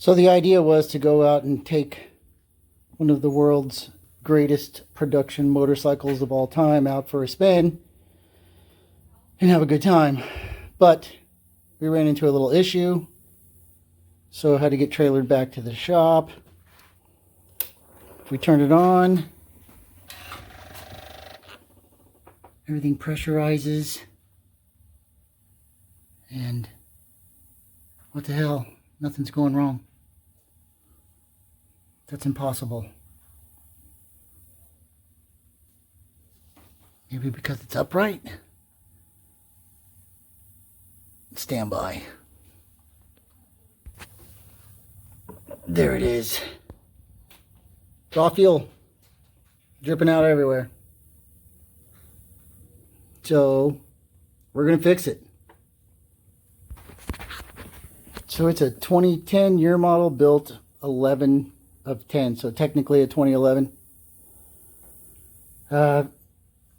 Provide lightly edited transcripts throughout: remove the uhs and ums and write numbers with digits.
So the idea was to go out and take one of the world's greatest production motorcycles of all time out for a spin and have a good time. But we ran into a little issue, so I had to get trailered back to the shop. We turned it on. Everything pressurizes. And what the hell? Nothing's going wrong. That's impossible. Maybe because it's upright? Stand by. There it is. Raw fuel. Dripping out everywhere. So, we're going to fix it. So it's a 2010 year model, built 11 of 10. So technically a 2011. We're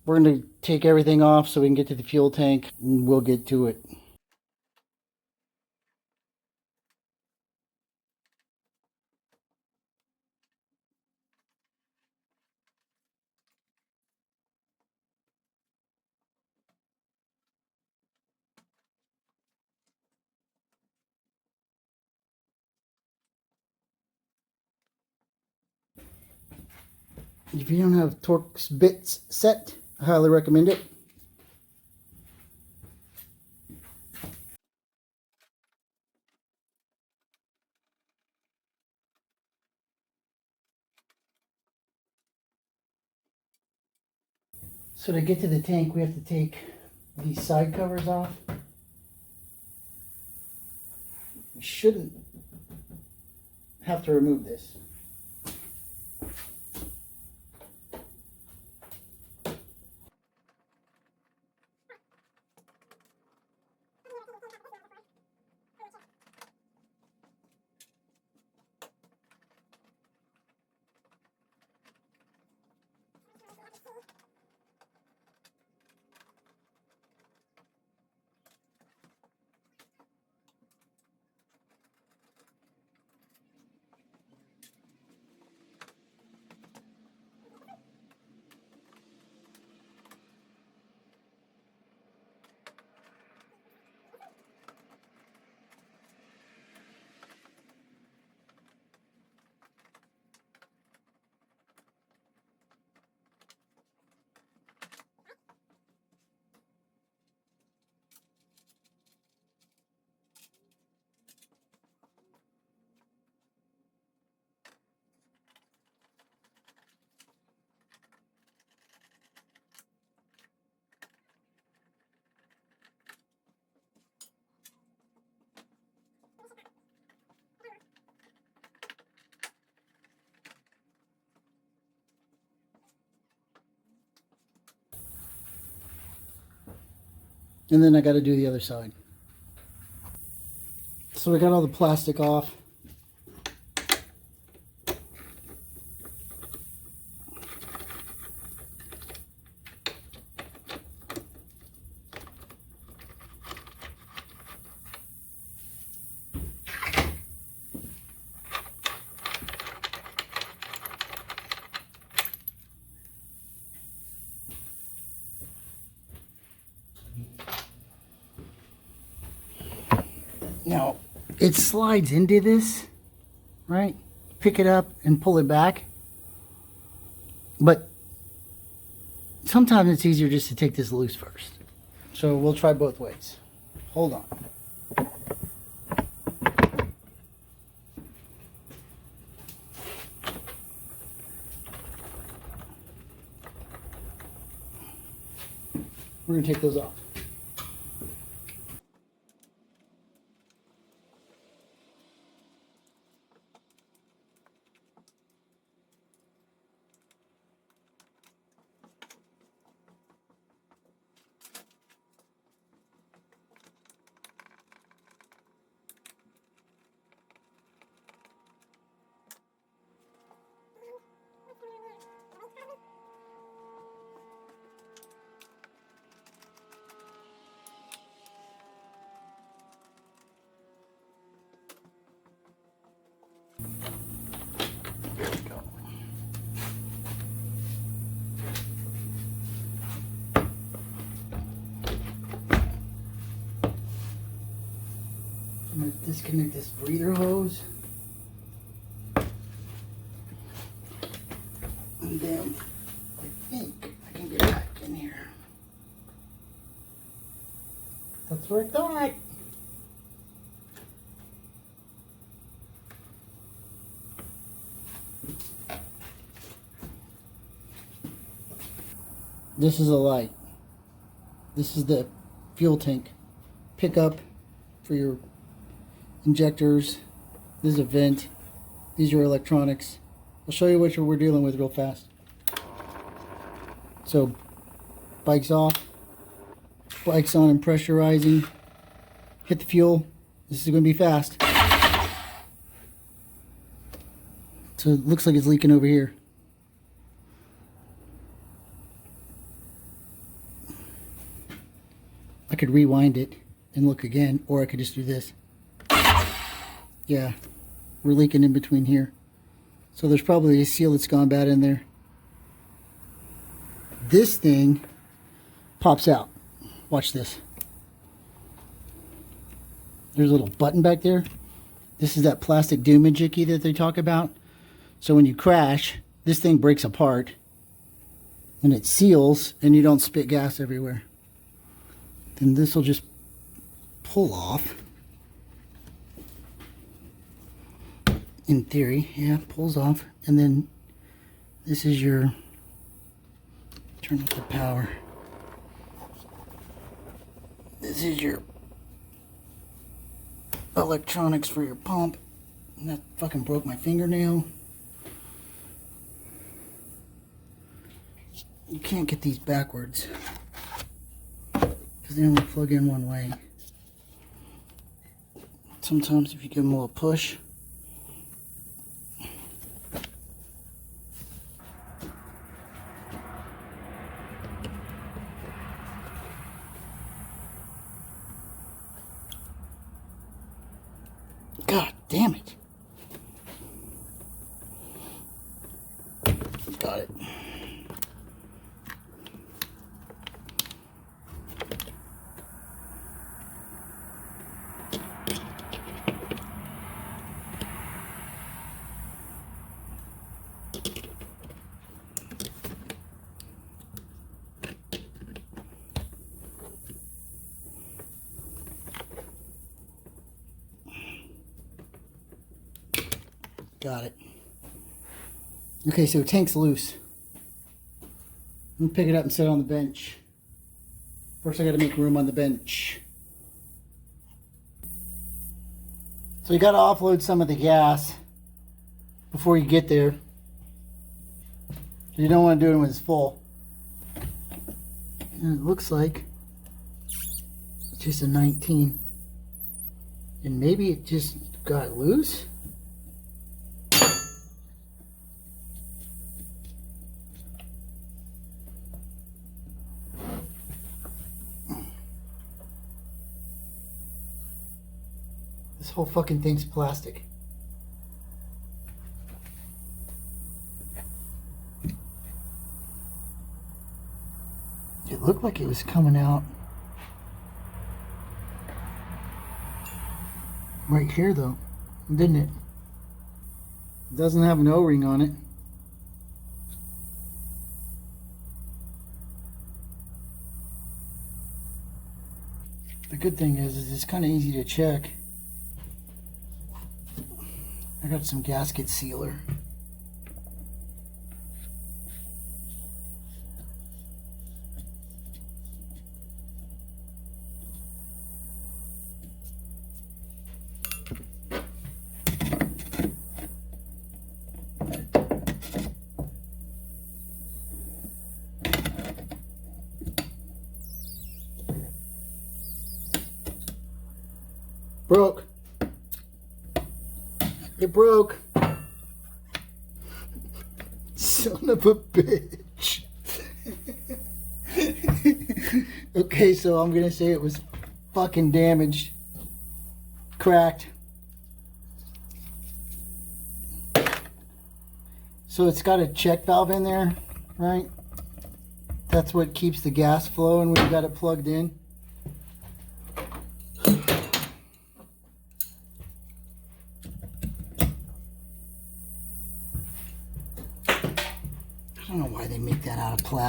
going to take everything off so we can get to the fuel tank, and we'll get to it. If you don't have Torx bits set, I highly recommend it. So to get to the tank, we have to take these side covers off. We shouldn't have to remove this. And then I got to do the other side. So we got all the plastic off. Now, it slides into this, right? Pick it up and pull it back. But sometimes it's easier just to take this loose first. So we'll try both ways. Hold on. We're going to take those off. going to disconnect this breather hose. And then I think I can get back in here. That's what I thought. This is a light. This is the fuel tank pickup for your injectors. This is a vent. These are electronics. I'll show you what we're dealing with real fast. So, bike's off. Bike's on and pressurizing. Hit the fuel. This is going to be fast. So it looks like it's leaking over here. I could rewind it and look again, or I could just do this. Yeah, we're leaking in between here. So there's probably a seal that's gone bad in there. This thing pops out. Watch this. There's a little button back there. This is that plastic doomadjicky that they talk about. So when you crash, this thing breaks apart and it seals and you don't spit gas everywhere. Then this will just pull off. In theory, yeah, pulls off. And then this is your, turn up the power. This is your electronics for your pump. And that fucking broke my fingernail. You can't get these backwards because they only plug in one way. Sometimes if you give them a little push, God damn it. Got it. Got it. Okay, so tank's loose. I'm gonna pick it up and set it on the bench. First I gotta make room on the bench. So you gotta offload some of the gas before you get there. You don't want to do it when it's full. And it looks like it's just a 19. And maybe it just got loose. This whole fucking thing's plastic. It looked like it was coming out right here though, didn't it? It doesn't have an O-ring on it. The good thing is it's kind of easy to check. I got some gasket sealer. Broke. It broke. Son of a bitch. Okay, so I'm gonna say it was fucking damaged. Cracked. So it's got a check valve in there, right? That's what keeps the gas flowing when you got it plugged in.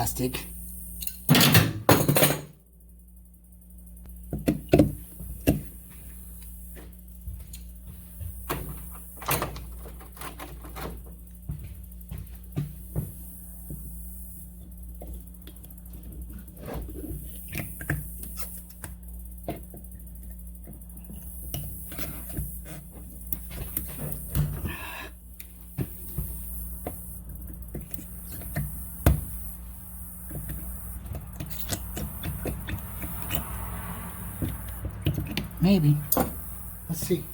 plastic. Maybe. Let's see.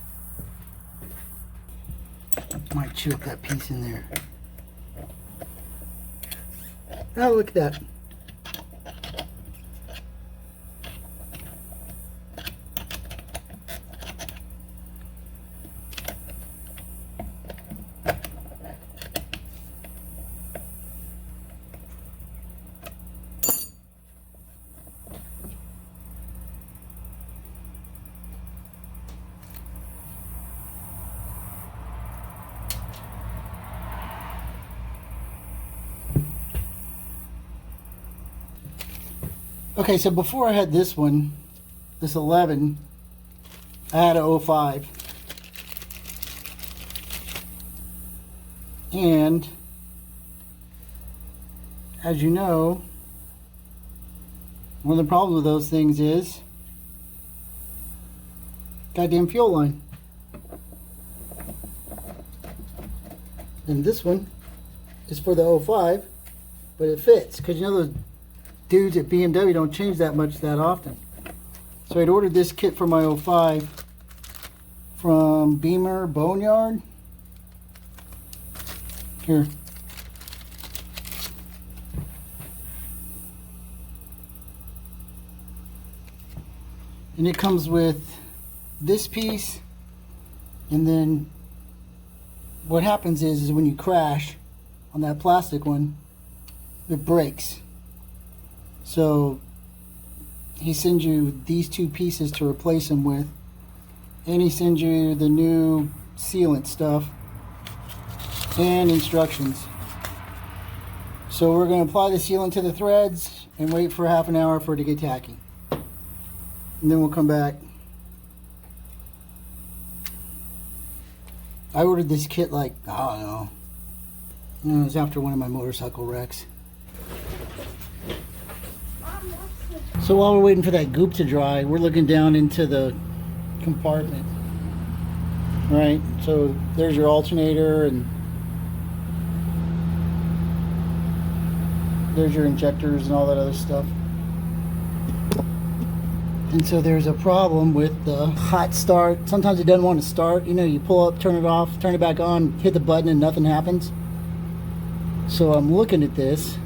Might chew up that piece in there. Oh, look at that. Okay, so before I had this one, this 11, I had a 05. And as you know, one of the problems with those things is goddamn fuel line. And this one is for the 05, but it fits, because you know those dudes at BMW don't change that much that often. So I'd ordered this kit for my 05 from Beamer Boneyard. Here. And it comes with this piece, and then what happens is when you crash on that plastic one, it breaks. So he sends you these two pieces to replace them with, and he sends you the new sealant stuff and instructions. So we're going to apply the sealant to the threads and wait for half an hour for it to get tacky, and then we'll come back. I ordered this kit like, I don't know, it was after one of my motorcycle wrecks. So while we're waiting for that goop to dry, we're looking down into the compartment. Right, so there's your alternator, and there's your injectors and all that other stuff. And so there's a problem with the hot start. Sometimes it doesn't want to start. You know, you pull up, turn it off, turn it back on, hit the button, and nothing happens. So I'm looking at this.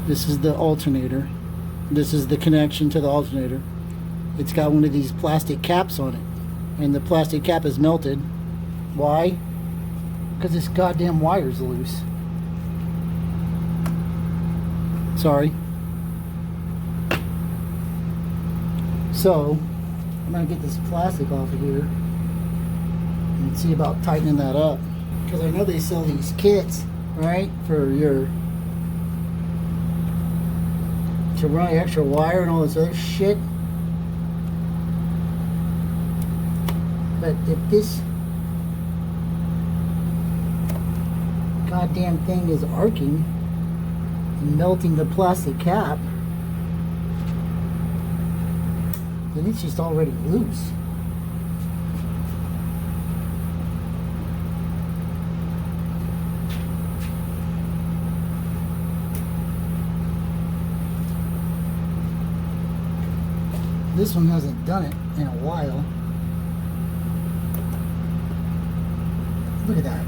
This is the alternator. This is the connection to the alternator. It's got one of these plastic caps on it, and the plastic cap is melted. Why? Because this goddamn wire's loose. Sorry. So I'm gonna get this plastic off of here and see about tightening that up, because I know they sell these kits, right, for your to run extra wire and all this other shit. But if this goddamn thing is arcing and melting the plastic cap, then it's just already loose. This one hasn't done it in a while. Look at that.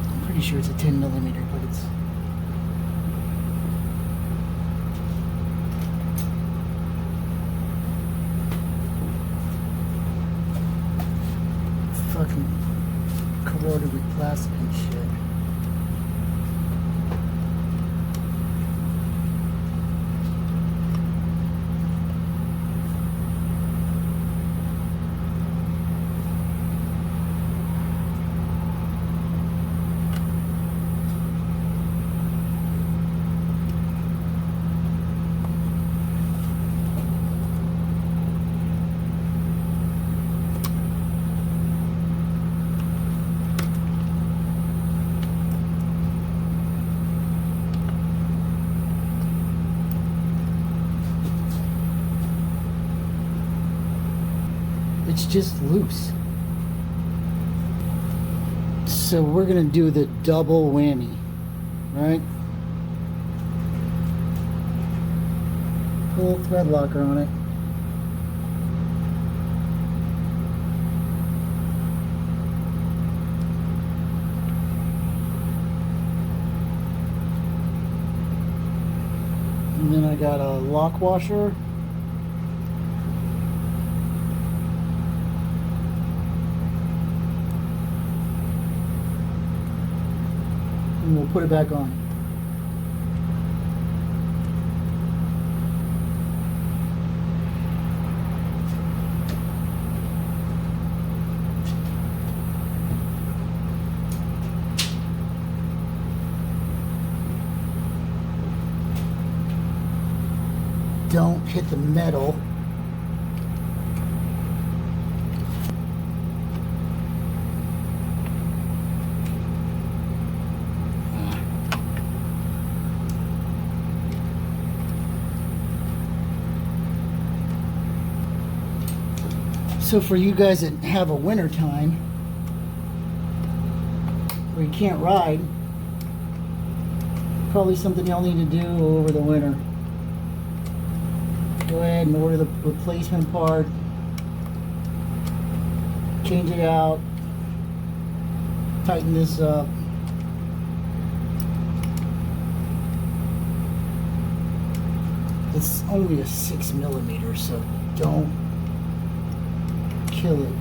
I'm pretty sure it's a 10 millimeter, but it's fucking corroded with plastic and shit. It's just loose. So we're gonna do the double whammy, right? Pull thread locker on it. And then I got a lock washer. And we'll put it back on. Don't hit the metal. So for you guys that have a winter time where you can't ride, probably something y'all need to do over the winter. Go ahead and order the replacement part, change it out, tighten this up. It's only a 6mm, so don't kill it.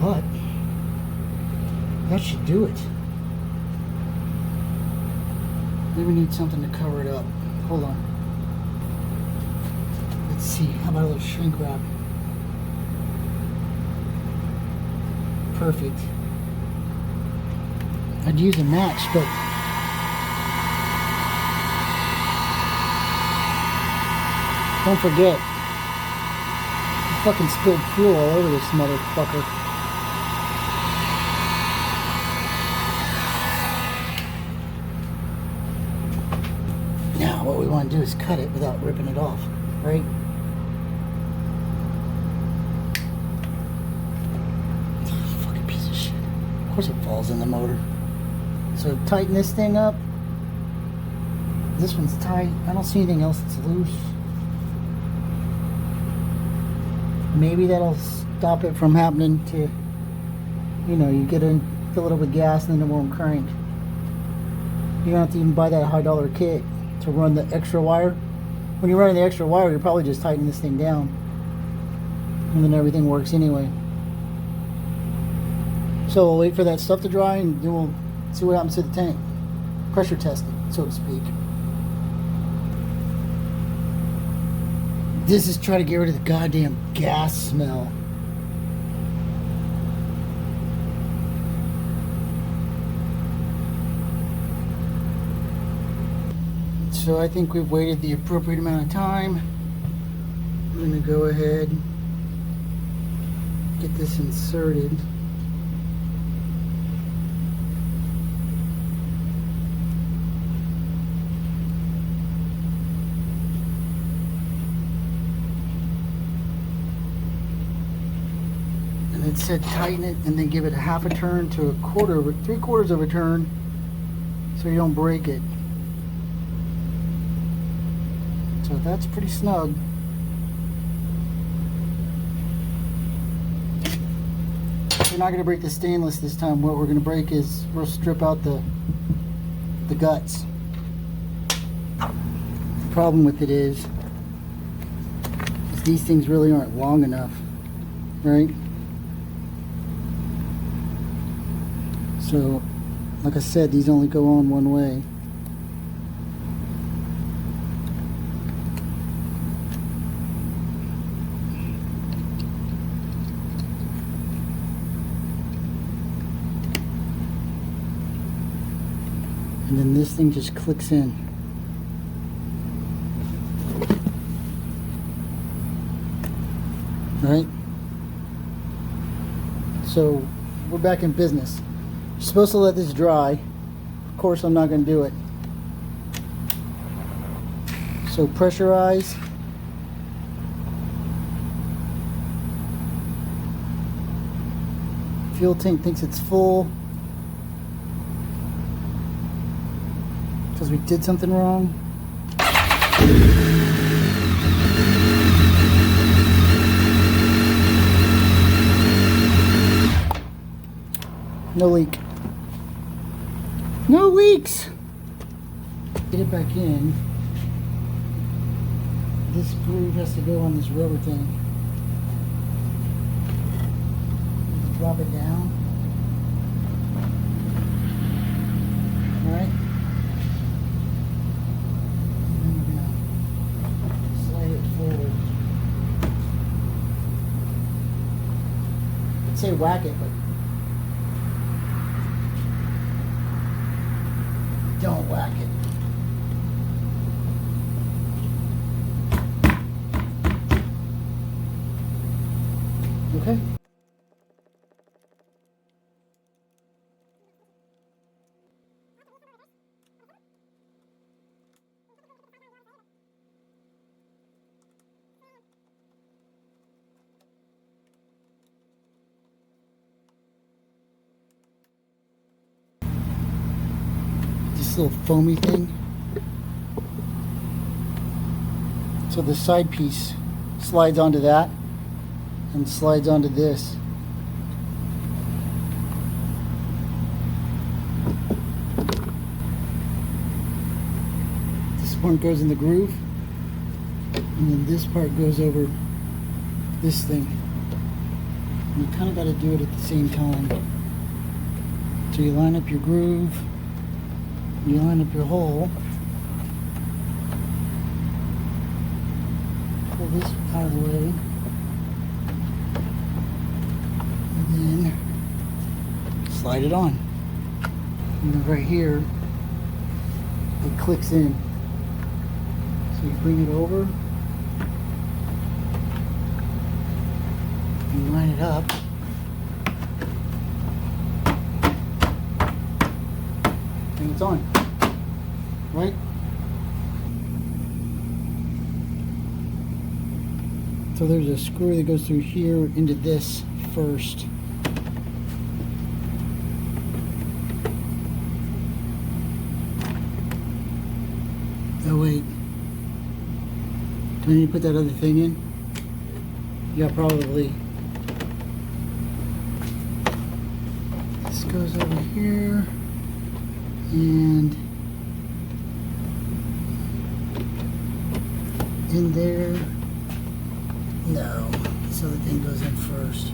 But that should do it. Maybe we need something to cover it up. Hold on. Let's see. How about a little shrink wrap? Perfect. I'd use a match, but don't forget, I fucking spilled fuel all over this motherfucker. Now, what we want to do is cut it without ripping it off, right? Fucking piece of shit. Of course it falls in the motor. So tighten this thing up. This one's tight. I don't see anything else that's loose. Maybe that'll stop it from happening to, you know, you get in, fill it up with gas and then it won't crank. You don't have to even buy that $high kit to run the extra wire. When you're running the extra wire, you're probably just tightening this thing down. And then everything works anyway. So we'll wait for that stuff to dry and then we'll see what happens to the tank. Pressure test it, so to speak. This is trying to get rid of the goddamn gas smell. So I think we've waited the appropriate amount of time. I'm going to go ahead, get this inserted. And it said tighten it and then give it a half a turn to a quarter, 3/4 of a turn so you don't break it. So that's pretty snug. We're not going to break the stainless this time. What we're going to break is we'll strip out the guts. The problem with it is these things really aren't long enough, right? So, like I said, these only go on one way. And then this thing just clicks in. Right? So we're back in business. You're supposed to let this dry. Of course, I'm not going to do it. So pressurize. Fuel tank thinks it's full because we did something wrong. No leak. No leaks! Get it back in. This groove has to go on this rubber thing. Drop it down. Alright. And then we're gonna slide it forward. I'd say whack it, but don't whack it. Okay. This little foamy thing. So the side piece slides onto that and slides onto this. This one goes in the groove, and then this part goes over this thing. And you kind of got to do it at the same time. So you line up your groove, you line up your hole, pull this out of the way, and then slide it on. And then right here, it clicks in. So you bring it over, you line it up, and it's on, right? So there's a screw that goes through here into this first. Oh wait, do I need to put that other thing in? Yeah, probably. This goes over here and in there. No, this other thing goes in first.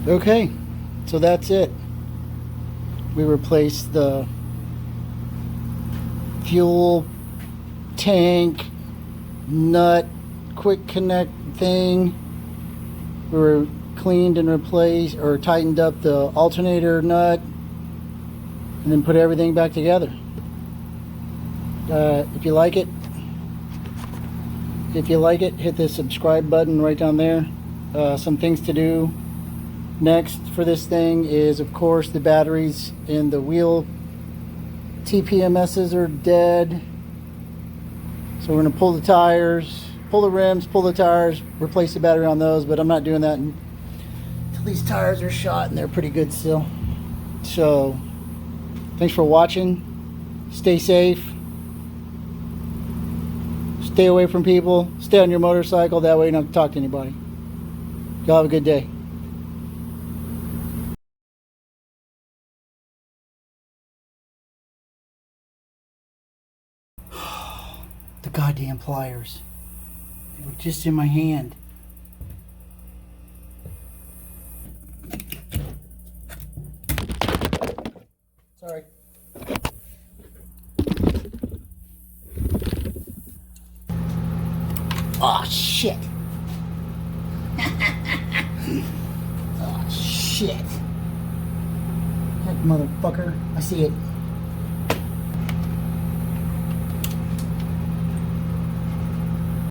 Okay, so that's it. We replaced the fuel tank nut quick connect thing. We were cleaned and replaced or tightened up the alternator nut and then put everything back together. If you like it, hit the subscribe button right down there. Some things to do next for this thing is, of course, the batteries in the wheel TPMSs are dead. So we're going to pull the tires, pull the rims, pull the tires, replace the battery on those, but I'm not doing that until these tires are shot, and they're pretty good still. So thanks for watching. Stay safe. Stay away from people. Stay on your motorcycle. That way you don't have to talk to anybody. Y'all have a good day. The goddamn pliers. They were just in my hand. Sorry. Oh shit. Oh shit. That motherfucker. I see it.